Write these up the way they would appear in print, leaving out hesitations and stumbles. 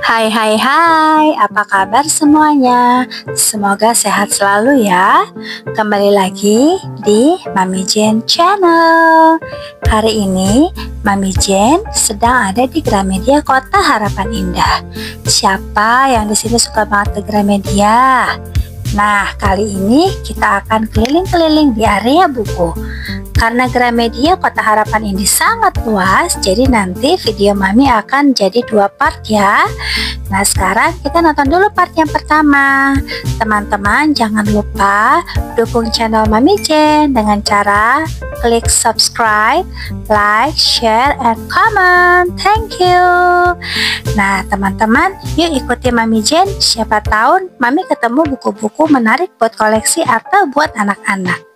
Hai hai hai, apa kabar semuanya? Semoga sehat selalu ya. Kembali lagi di Mami Jen Channel. Hari ini Mami Jen sedang ada di Gramedia Kota Harapan Indah. Siapa yang di sini suka banget ke Gramedia? Nah, kali ini kita akan keliling-keliling di area buku. Karena Gramedia Kota Harapan ini sangat luas, jadi nanti video Mami akan jadi 2 part ya. Nah, sekarang kita nonton dulu part yang pertama. Teman-teman jangan lupa dukung channel Mami Jen dengan cara klik subscribe, like, share, and comment. Thank you. Nah, teman-teman, yuk ikuti Mami Jen. Siapa tahu Mami ketemu buku-buku menarik buat koleksi atau buat anak-anak.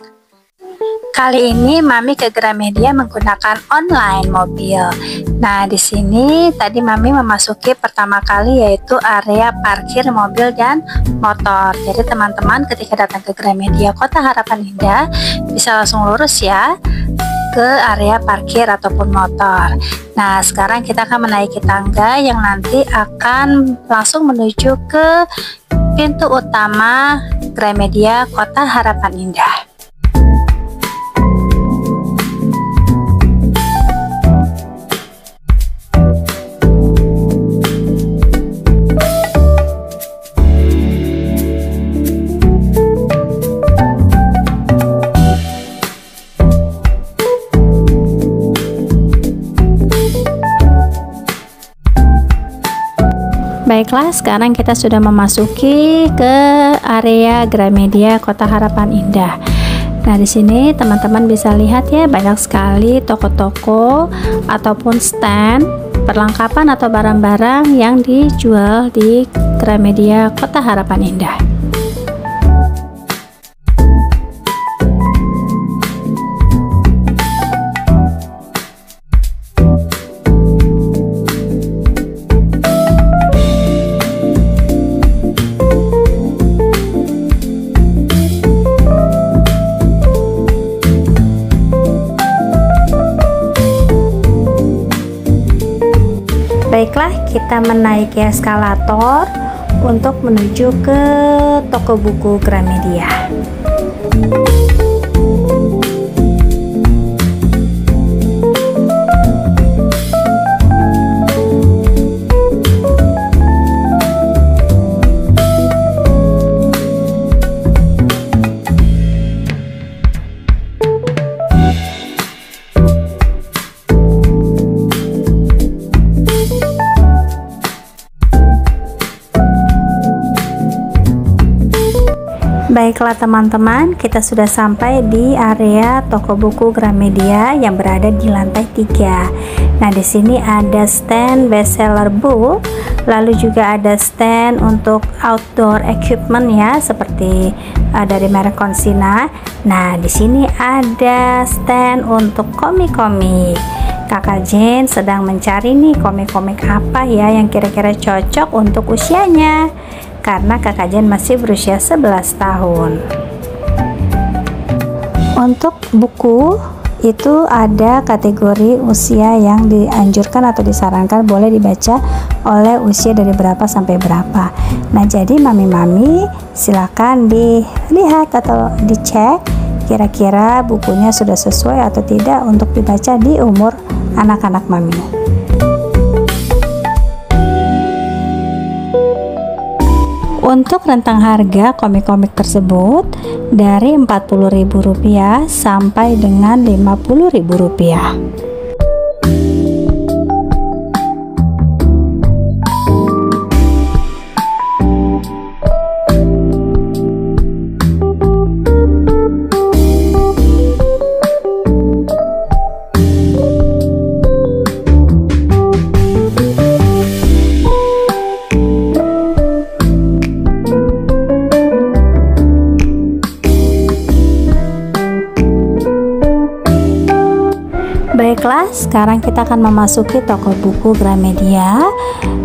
Kali ini Mami ke Gramedia menggunakan online mobil. Nah, di sini tadi Mami memasuki pertama kali yaitu area parkir mobil dan motor. Jadi teman-teman ketika datang ke Gramedia Kota Harapan Indah bisa langsung lurus ya ke area parkir ataupun motor. Nah, sekarang kita akan menaiki tangga yang nanti akan langsung menuju ke pintu utama Gramedia Kota Harapan Indah. Baiklah, sekarang kita sudah memasuki ke area Gramedia Kota Harapan Indah. Nah, di sini teman-teman bisa lihat ya, banyak sekali toko-toko ataupun stand perlengkapan atau barang-barang yang dijual di Gramedia Kota Harapan Indah. Baiklah, kita menaiki eskalator untuk menuju ke toko buku Gramedia. Baiklah teman-teman, kita sudah sampai di area toko buku Gramedia yang berada di lantai 3. Nah, di sini ada stand bestseller book, lalu juga ada stand untuk outdoor equipment ya, seperti dari merek Konsina. Nah, di sini ada stand untuk komik-komik. Kakak Jen sedang mencari nih komik-komik apa ya yang kira-kira cocok untuk usianya, karena Kakak Jen masih berusia 11 tahun. Untuk buku itu ada kategori usia yang dianjurkan atau disarankan boleh dibaca oleh usia dari berapa sampai berapa. Nah, jadi mami-mami silakan dilihat atau dicek kira-kira bukunya sudah sesuai atau tidak untuk dibaca di umur anak-anak mami. Untuk rentang harga komik-komik tersebut dari Rp40.000 sampai dengan Rp50.000. Baiklah, sekarang kita akan memasuki toko buku Gramedia.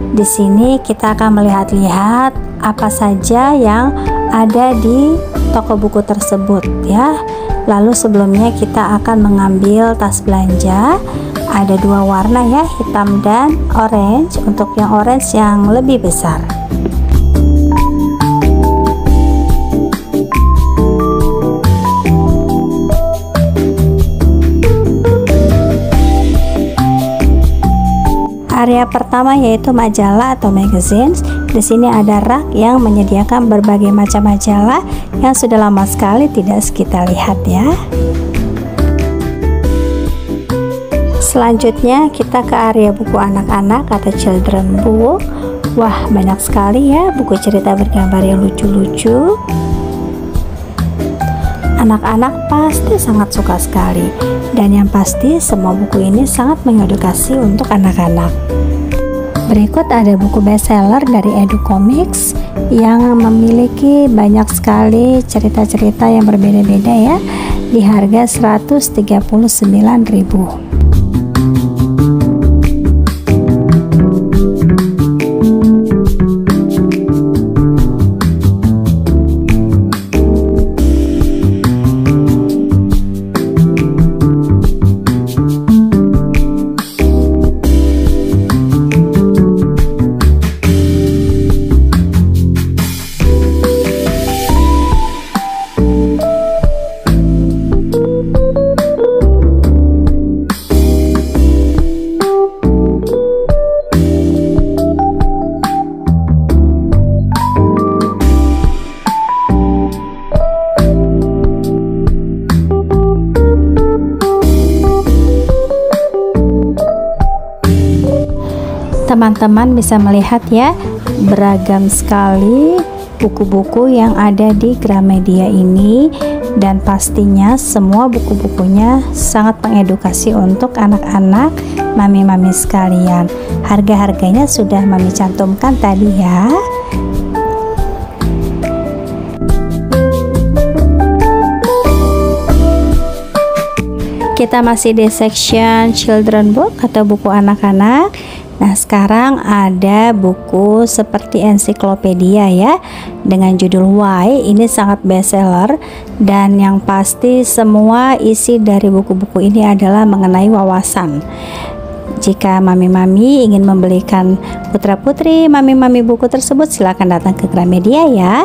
Di sini kita akan melihat-lihat apa saja yang ada di toko buku tersebut ya. Lalu sebelumnya kita akan mengambil tas belanja Ada dua warna ya, hitam dan orange. Untuk yang orange yang lebih besar. Area pertama yaitu majalah atau magazines. Di sini ada rak yang menyediakan berbagai macam majalah yang sudah lama sekali tidak kita lihat ya. Selanjutnya kita ke area buku anak-anak atau children book. Wah, banyak sekali ya buku cerita bergambar yang lucu-lucu. Anak-anak pasti sangat suka sekali, dan yang pasti semua buku ini sangat mengedukasi untuk anak-anak. Berikut ada buku bestseller dari Edu Comics yang memiliki banyak sekali cerita-cerita yang berbeda-beda ya, di harga 139.000. Teman-teman bisa melihat ya, beragam sekali buku-buku yang ada di Gramedia ini, dan pastinya semua buku-bukunya sangat mengedukasi untuk anak-anak, mami-mami sekalian. Harga-harganya sudah mami cantumkan tadi ya. Kita masih di section children book atau buku anak-anak. Nah, sekarang ada buku seperti ensiklopedia ya, dengan judul Why. Ini sangat bestseller, dan yang pasti semua isi dari buku-buku ini adalah mengenai wawasan. Jika mami-mami ingin membelikan putra-putri mami-mami buku tersebut, silakan datang ke Gramedia ya.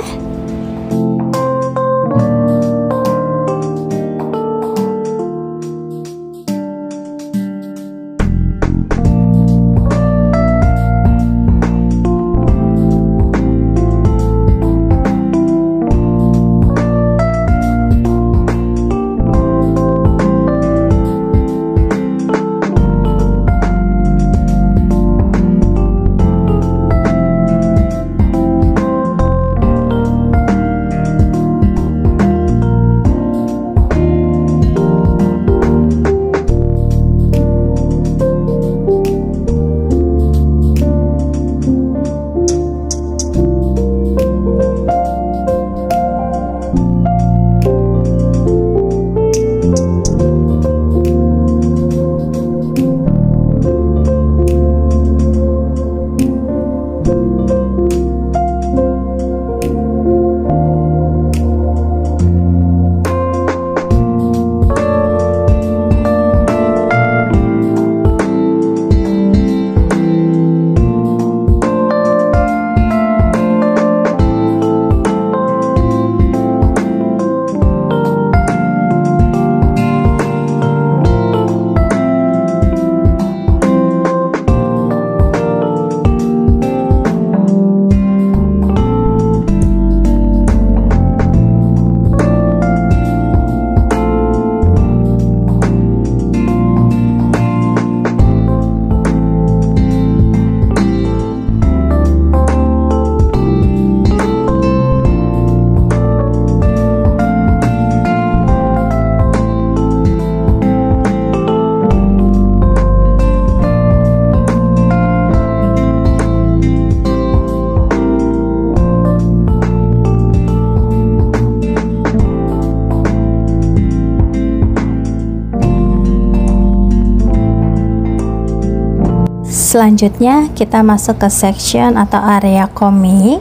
Selanjutnya kita masuk ke section atau area komik,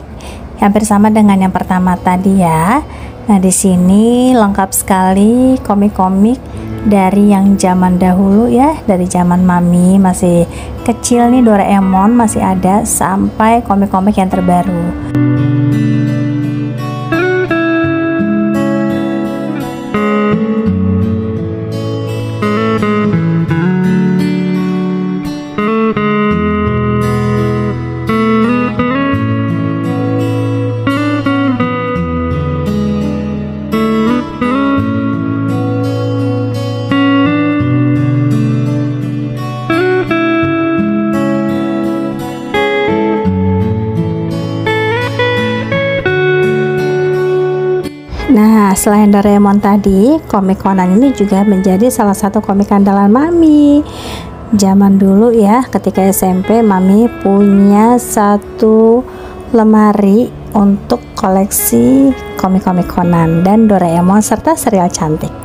hampir sama dengan yang pertama tadi ya. Nah, di sini lengkap sekali komik-komik dari yang zaman dahulu ya, dari zaman mami masih kecil nih, Doraemon masih ada, sampai komik-komik yang terbaru. Nah, selain Doraemon tadi, komik Conan ini juga menjadi salah satu komik andalan mami. Zaman dulu ya, ketika SMP, mami punya satu lemari untuk koleksi komik-komik Conan dan Doraemon serta serial cantik.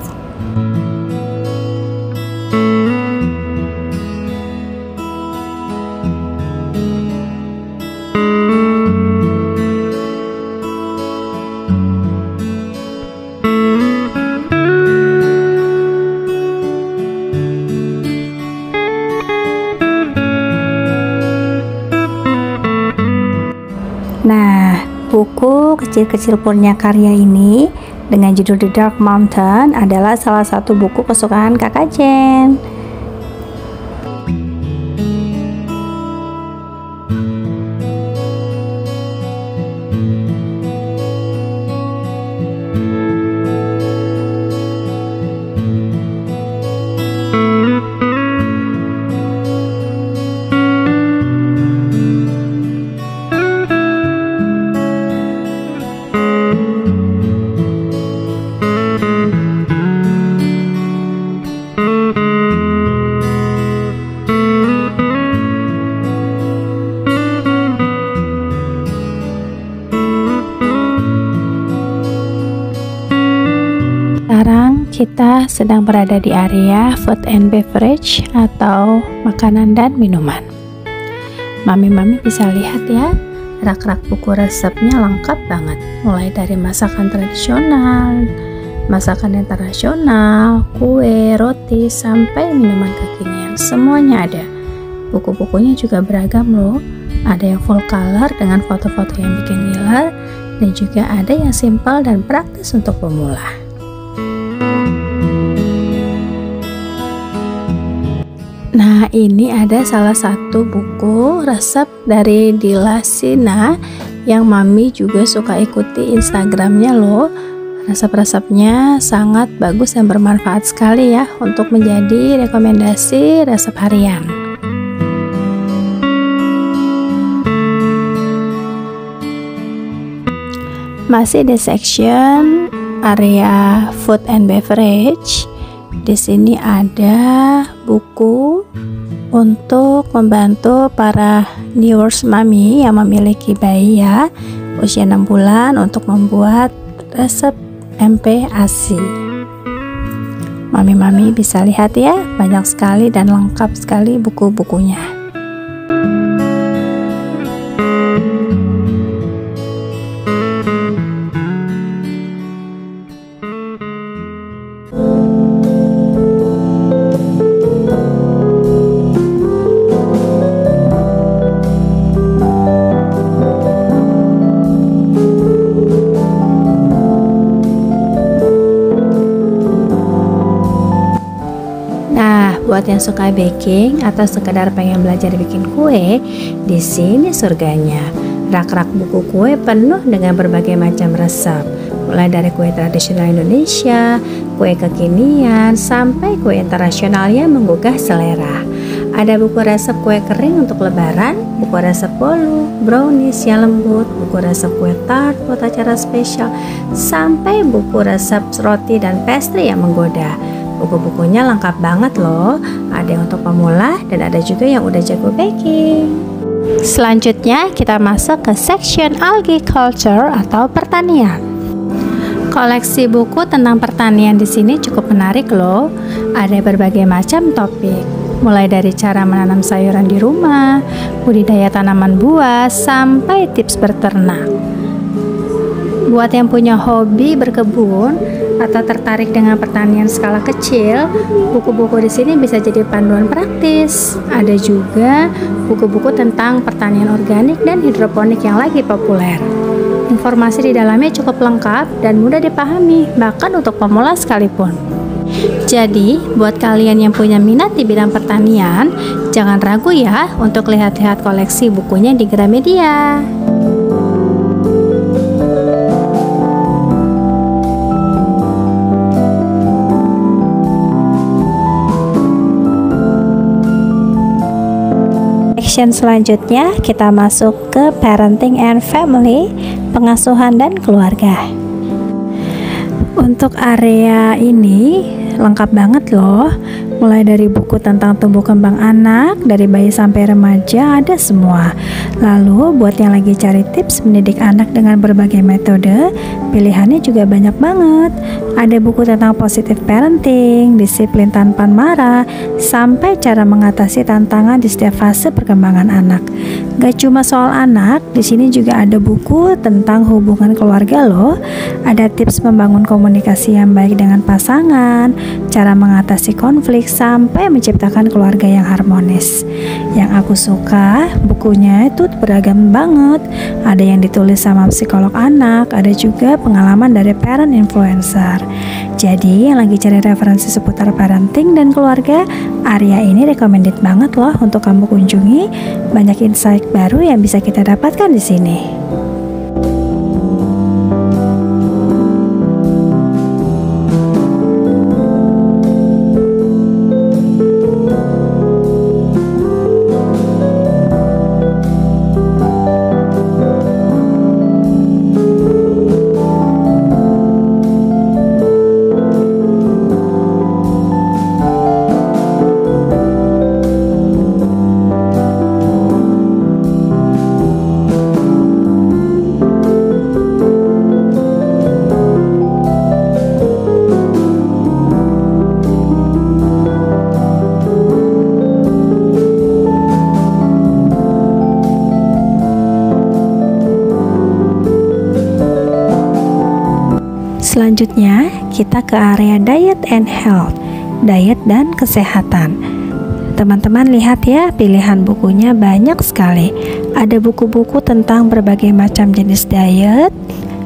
Nah, buku kecil-kecil Purnakarya ini dengan judul The Dark Mountain adalah salah satu buku kesukaan Kakak Jen. Sekarang kita sedang berada di area food and beverage atau makanan dan minuman. Mami-mami bisa lihat ya, rak-rak buku resepnya lengkap banget. Mulai dari masakan tradisional, masakan internasional, kue, roti, sampai minuman kekinian. Semuanya ada. Buku-bukunya juga beragam loh. Ada yang full color dengan foto-foto yang bikin ngiler, dan juga ada yang simpel dan praktis untuk pemula. Nah, ini ada salah satu buku resep dari Dila Sina yang mami juga suka ikuti Instagramnya loh. Resep-resepnya sangat bagus dan bermanfaat sekali ya untuk menjadi rekomendasi resep harian. Masih di section area food and beverage. Di sini ada buku untuk membantu para newers mami yang memiliki bayi ya, usia 6 bulan, untuk membuat resep MP ASI. Mami-mami bisa lihat ya, banyak sekali dan lengkap sekali buku-bukunya. Buat yang suka baking atau sekedar pengen belajar bikin kue, di sini surganya. Rak-rak buku kue penuh dengan berbagai macam resep, mulai dari kue tradisional Indonesia, kue kekinian, sampai kue internasional yang menggugah selera. Ada buku resep kue kering untuk lebaran, buku resep bolu, brownies yang lembut, buku resep kue tart buat acara spesial, sampai buku resep roti dan pastry yang menggoda. Buku-bukunya lengkap banget loh, ada yang untuk pemula dan ada juga yang udah jago baking. Selanjutnya kita masuk ke section agriculture atau pertanian. Koleksi buku tentang pertanian di sini cukup menarik loh. Ada berbagai macam topik, mulai dari cara menanam sayuran di rumah, budidaya tanaman buah, sampai tips berternak. Buat yang punya hobi berkebun, atau tertarik dengan pertanian skala kecil, buku-buku di sini bisa jadi panduan praktis. Ada juga buku-buku tentang pertanian organik dan hidroponik yang lagi populer. Informasi di dalamnya cukup lengkap dan mudah dipahami, bahkan untuk pemula sekalipun. Jadi, buat kalian yang punya minat di bidang pertanian, jangan ragu ya untuk lihat-lihat koleksi bukunya di Gramedia. Section selanjutnya kita masuk ke Parenting and Family, pengasuhan dan keluarga. Untuk area ini lengkap banget loh, mulai dari buku tentang tumbuh kembang anak, dari bayi sampai remaja ada semua. Lalu buat yang lagi cari tips mendidik anak dengan berbagai metode, pilihannya juga banyak banget. Ada buku tentang positive parenting, disiplin tanpa marah, sampai cara mengatasi tantangan di setiap fase perkembangan anak. Gak cuma soal anak, di sini juga ada buku tentang hubungan keluarga loh. Ada tips membangun komunikasi yang baik dengan pasangan, cara mengatasi konflik, sampai menciptakan keluarga yang harmonis. Yang aku suka, bukunya itu beragam banget. Ada yang ditulis sama psikolog anak, ada juga pengalaman dari parent influencer. Jadi yang lagi cari referensi seputar parenting dan keluarga, area ini recommended banget loh untuk kamu kunjungi. Banyak insight baru yang bisa kita dapatkan di sini. Selanjutnya, kita ke area diet and health, diet dan kesehatan. Teman-teman lihat ya, pilihan bukunya banyak sekali. Ada buku-buku tentang berbagai macam jenis diet.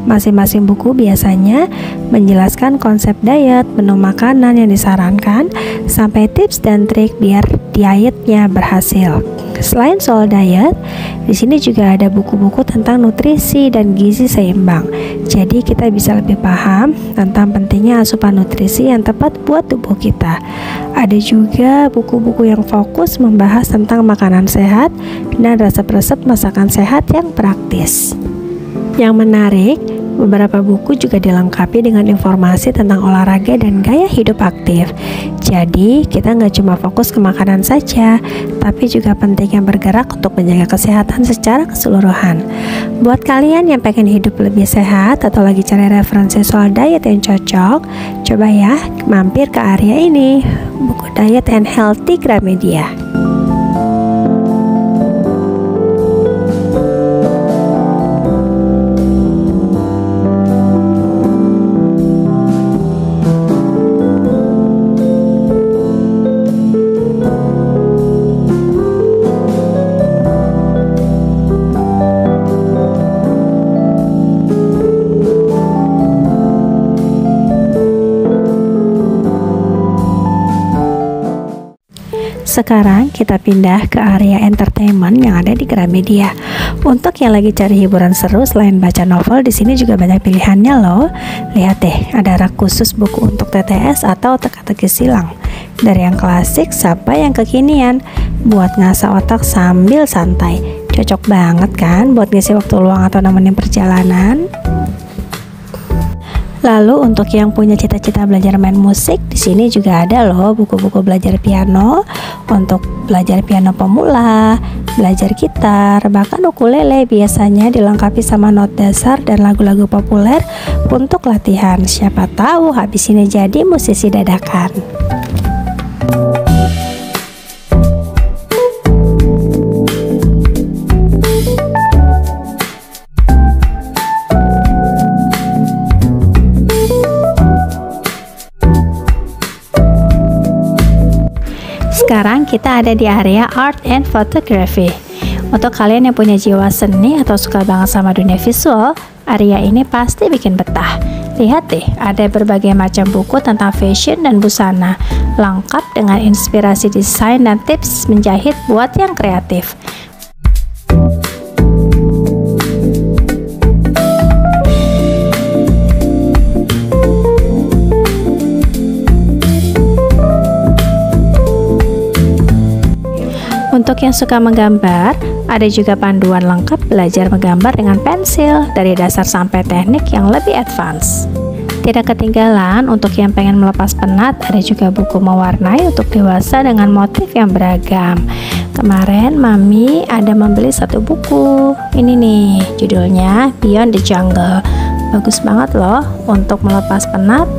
Masing-masing buku biasanya menjelaskan konsep diet, menu makanan yang disarankan, sampai tips dan trik biar dietnya berhasil. Selain soal diet, di sini juga ada buku-buku tentang nutrisi dan gizi seimbang. Jadi kita bisa lebih paham tentang pentingnya asupan nutrisi yang tepat buat tubuh kita. Ada juga buku-buku yang fokus membahas tentang makanan sehat dan resep-resep masakan sehat yang praktis. Yang menarik, beberapa buku juga dilengkapi dengan informasi tentang olahraga dan gaya hidup aktif. Jadi kita nggak cuma fokus ke makanan saja, tapi juga pentingnya bergerak untuk menjaga kesehatan secara keseluruhan. Buat kalian yang pengen hidup lebih sehat atau lagi cari referensi soal diet yang cocok, coba ya mampir ke area ini, buku Diet and Healthy Gramedia. Sekarang kita pindah ke area entertainment yang ada di Gramedia. Untuk yang lagi cari hiburan seru selain baca novel, di sini juga banyak pilihannya loh. Lihat deh, ada rak khusus buku untuk TTS atau teka-teki silang. Dari yang klasik sampai yang kekinian, buat ngasah otak sambil santai. Cocok banget kan buat ngisi waktu luang atau nemenin perjalanan. Lalu untuk yang punya cita-cita belajar main musik, di sini juga ada loh buku-buku belajar piano untuk belajar piano pemula, belajar gitar, bahkan ukulele biasanya dilengkapi sama not dasar dan lagu-lagu populer untuk latihan. Siapa tahu habis ini jadi musisi dadakan. kita ada di area Art and Photography. Untuk kalian yang punya jiwa seni atau suka banget sama dunia visual, area ini pasti bikin betah. Lihat deh, ada berbagai macam buku tentang fashion dan busana, lengkap dengan inspirasi desain dan tips menjahit buat yang kreatif. Untuk yang suka menggambar, ada juga panduan lengkap belajar menggambar dengan pensil dari dasar sampai teknik yang lebih advance. Tidak ketinggalan, untuk yang pengen melepas penat, ada juga buku mewarnai untuk dewasa dengan motif yang beragam. Kemarin Mami ada membeli satu buku. Ini nih, judulnya Beyond the Jungle. Bagus banget loh untuk melepas penat.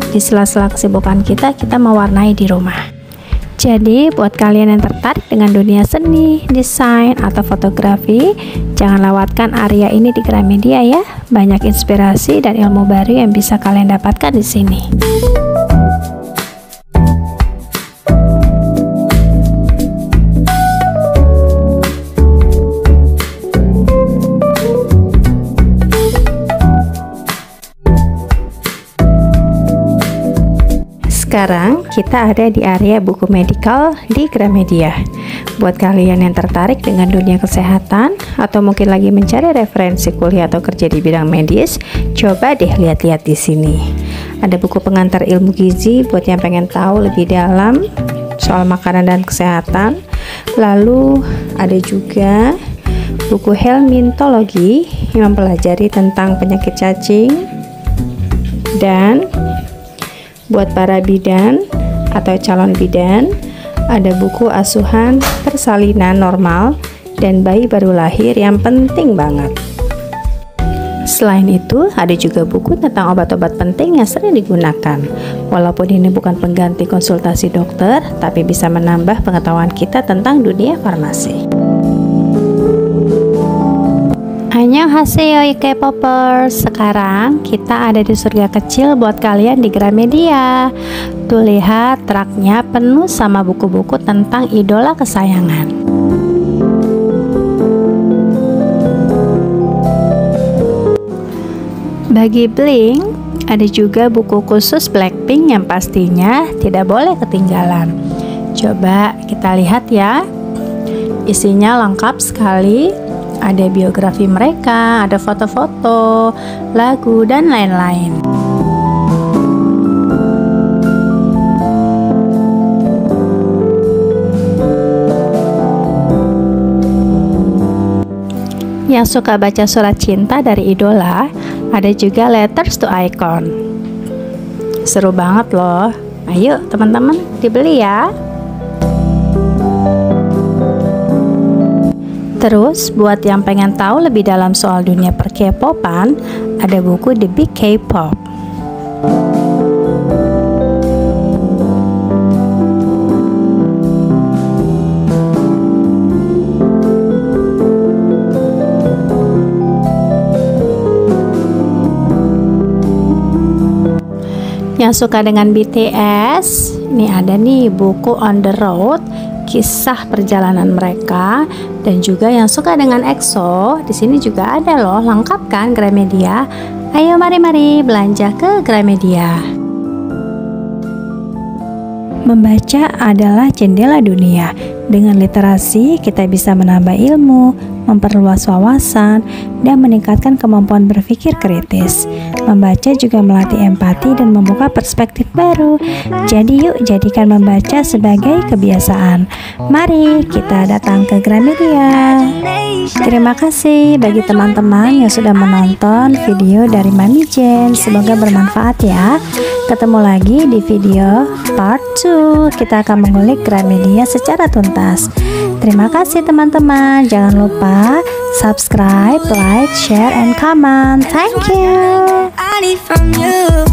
Di sela-sela kesibukan kita mewarnai di rumah. Jadi buat kalian yang tertarik dengan dunia seni, desain, atau fotografi, jangan lewatkan area ini di Gramedia ya. Banyak inspirasi dan ilmu baru yang bisa kalian dapatkan di sini. Sekarang kita ada di area buku medikal di Gramedia. Buat kalian yang tertarik dengan dunia kesehatan atau mungkin lagi mencari referensi kuliah atau kerja di bidang medis, coba deh lihat-lihat di sini. Ada buku pengantar ilmu gizi buat yang pengen tahu lebih dalam soal makanan dan kesehatan. Lalu ada juga buku helmintologi yang mempelajari tentang penyakit cacing. Dan buat para bidan atau calon bidan, ada buku asuhan persalinan normal dan bayi baru lahir yang penting banget. Selain itu, ada juga buku tentang obat-obat penting yang sering digunakan. Walaupun ini bukan pengganti konsultasi dokter, tapi bisa menambah pengetahuan kita tentang dunia farmasi. Annyeonghaseyo K-popers. Sekarang kita ada di surga kecil buat kalian di Gramedia. Tuh lihat, truknya penuh sama buku-buku tentang idola kesayangan. Bagi Blink, ada juga buku khusus Blackpink yang pastinya tidak boleh ketinggalan. Coba kita lihat ya. Isinya lengkap sekali. Ada biografi mereka, ada foto-foto, lagu, dan lain-lain. Yang suka baca surat cinta dari idola, ada juga Letters to Icon. Seru banget loh. Ayo teman-teman, dibeli ya. Terus, buat yang pengen tahu lebih dalam soal dunia per-K-popan, ada buku The Big K-pop. Yang suka dengan BTS, ini ada nih buku On the Road, kisah perjalanan mereka. Dan juga yang suka dengan EXO, di sini juga ada loh, lengkap kan Gramedia. Ayo mari belanja ke Gramedia. Membaca adalah jendela dunia. Dengan literasi kita bisa menambah ilmu, memperluas wawasan, dan meningkatkan kemampuan berpikir kritis. Membaca juga melatih empati dan membuka perspektif baru. Jadi yuk jadikan membaca sebagai kebiasaan. Mari kita datang ke Gramedia. Terima kasih bagi teman-teman yang sudah menonton video dari Mami Jen. Semoga bermanfaat ya. Ketemu lagi di video part 2. Kita akan mengulik Gramedia secara tuntas. Terima kasih teman-teman. Jangan lupa subscribe, like, share, and comment. Thank you. I need from you.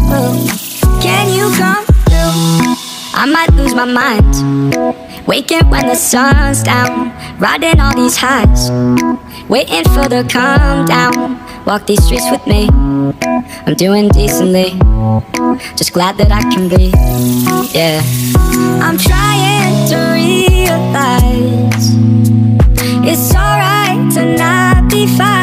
Can you come through? I might lose my mind. Waking when the sun's down. Riding all these highs. Waiting for the calm down. Walk these streets with me. I'm doing decently, just glad that I can breathe. Yeah, I'm trying to realize it's alright to not be fine.